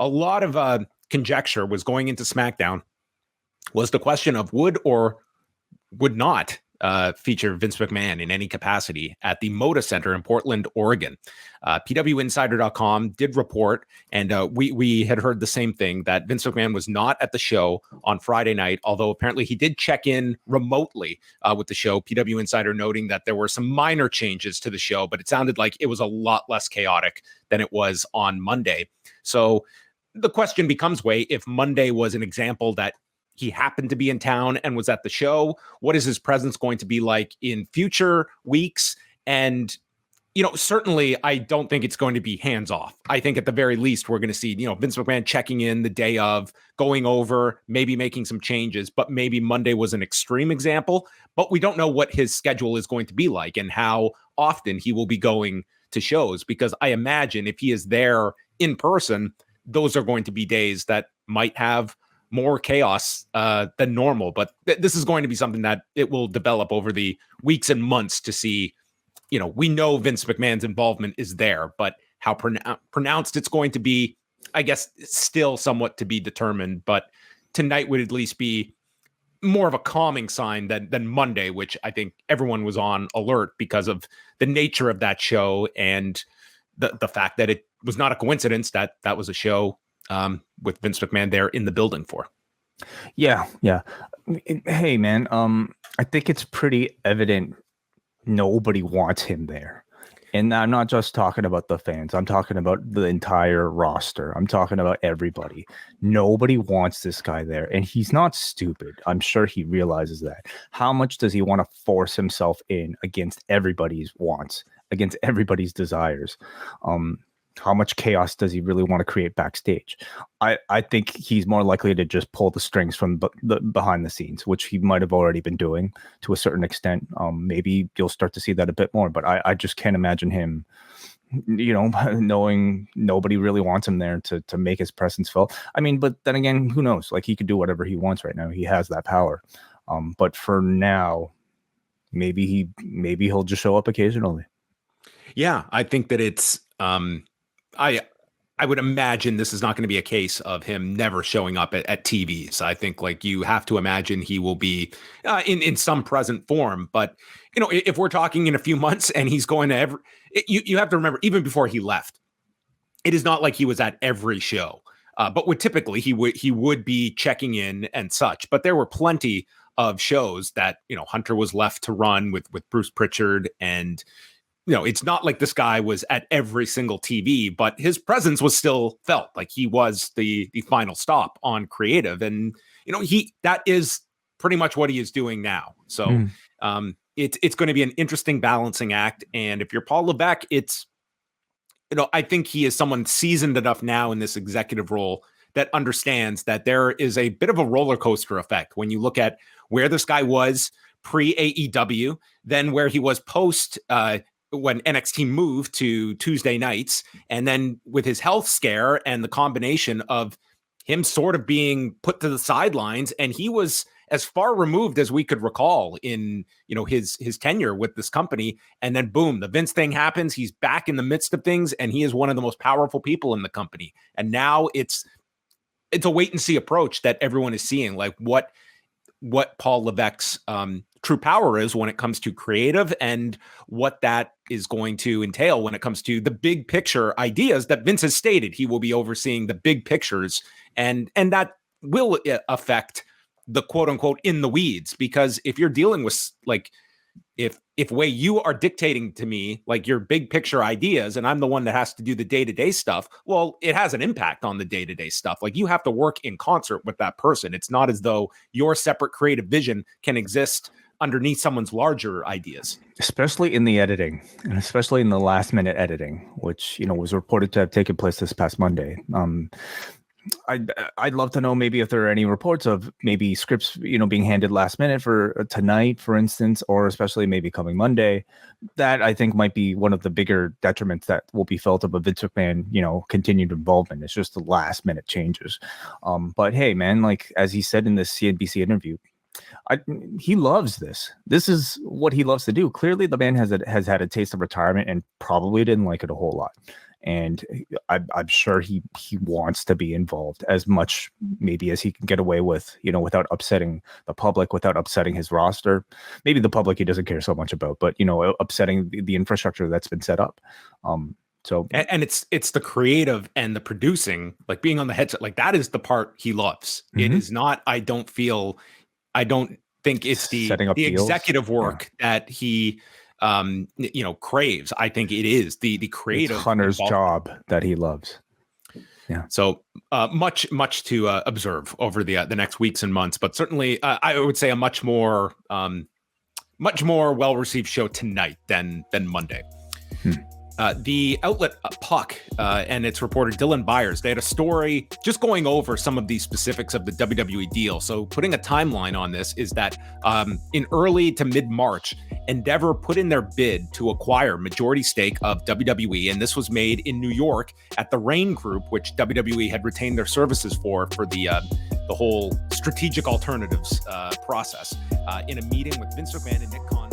a lot of conjecture was going into SmackDown was the question of would or would not feature Vince McMahon in any capacity at the Moda Center in Portland, Oregon. PWInsider.com did report, and we had heard the same thing, that Vince McMahon was not at the show on Friday night, although apparently he did check in remotely with the show. PWInsider noting that there were some minor changes to the show, but it sounded like it was a lot less chaotic than it was on Monday. So the question becomes, if Monday was an example that he happened to be in town and was at the show, what is his presence going to be like in future weeks? And, certainly I don't think it's going to be hands off. I think at the very least, we're going to see, Vince McMahon checking in the day of, going over, maybe making some changes, but maybe Monday was an extreme example, but we don't know what his schedule is going to be like and how often he will be going to shows, because I imagine if he is there in person, those are going to be days that might have more chaos than normal. But this is going to be something that it will develop over the weeks and months to see. We know Vince McMahon's involvement is there, but how pronounced it's going to be, I guess, still somewhat to be determined. But tonight would at least be more of a calming sign than Monday, which I think everyone was on alert because of the nature of that show and the fact that it was not a coincidence that that was a show with Vince McMahon there in the building for. Yeah. Hey, man, I think it's pretty evident nobody wants him there. And I'm not just talking about the fans. I'm talking about the entire roster. I'm talking about everybody. Nobody wants this guy there. And he's not stupid. I'm sure he realizes that. How much does he want to force himself in against everybody's wants, against everybody's desires? How much chaos does he really want to create backstage? I think he's more likely to just pull the strings from the behind the scenes, which he might have already been doing to a certain extent. Maybe you'll start to see that a bit more, but I just can't imagine him, knowing nobody really wants him there to make his presence felt. I mean, but then again, who knows? Like, he could do whatever he wants right now. He has that power. But for now, maybe he'll just show up occasionally. Yeah, I think that it's I would imagine this is not going to be a case of him never showing up at TVs. I think, like, you have to imagine he will be in some present form. But, if we're talking in a few months and he's going to you have to remember, even before he left, it is not like he was at every show. But typically he would be checking in and such. But there were plenty of shows that, Hunter was left to run with Bruce Pritchard, and it's not like this guy was at every single TV, but his presence was still felt. Like, he was the final stop on creative. And, that is pretty much what he is doing now. So it's going to be an interesting balancing act. And if you're Paul Levesque, it's, I think he is someone seasoned enough now in this executive role that understands that there is a bit of a roller coaster effect when you look at where this guy was pre AEW, then where he was post, when NXT moved to Tuesday nights, and then with his health scare and the combination of him sort of being put to the sidelines, and he was as far removed as we could recall in, his tenure with this company. And then boom, the Vince thing happens. He's back in the midst of things, and he is one of the most powerful people in the company. And now it's a wait and see approach that everyone is seeing, like what Paul Levesque's true power is when it comes to creative, and what that is going to entail when it comes to the big picture ideas that Vince has stated. He will be overseeing the big pictures, and that will affect the quote unquote in the weeds, because if you're dealing with, like, if way you are dictating to me, like, your big picture ideas, and I'm the one that has to do the day-to-day stuff, well, it has an impact on the day-to-day stuff. Like, you have to work in concert with that person. It's not as though your separate creative vision can exist underneath someone's larger ideas. Especially in the editing, and especially in the last minute editing, which, was reported to have taken place this past Monday. I'd love to know maybe if there are any reports of maybe scripts, being handed last minute for tonight, for instance, or especially maybe coming Monday. That, I think, might be one of the bigger detriments that will be felt of a Vince McMahon, continued involvement. It's just the last minute changes. But hey, man, like, as he said in this CNBC interview, he loves this. This is what he loves to do. Clearly, the man has had a taste of retirement and probably didn't like it a whole lot. and I'm sure he wants to be involved as much maybe as he can get away with, without upsetting the public, without upsetting his roster. Maybe the public he doesn't care so much about, but upsetting the infrastructure that's been set up. So and it's the creative and the producing, like being on the headset, like that is the part he loves. It is not. I don't think it's the executive work that he craves. I think it is the creative Hunter's job that he loves. Yeah. So much to observe over the next weeks and months, but certainly I would say a much more well-received show tonight than Monday. The outlet Puck and its reporter Dylan Byers, they had a story just going over some of the specifics of the WWE deal. So putting a timeline on this is that in early to mid-March, Endeavor put in their bid to acquire majority stake of WWE, and this was made in New York at the Rain Group, which WWE had retained their services for the whole strategic alternatives process in a meeting with Vince McMahon and Nick Khan.